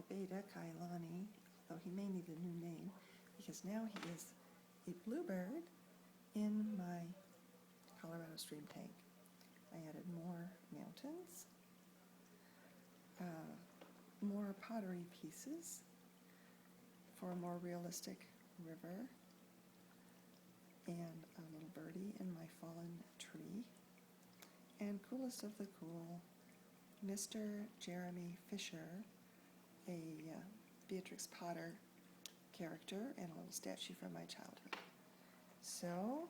beta, Kailani, though he may need a new name, because now he is a bluebird in my Colorado stream tank. I added more mountains, more pottery pieces for a more realistic river, and a little birdie in my fallen tree, and coolest of the cool, Mr. Jeremy Fisher, a Beatrix Potter character, and a little statue from my childhood. So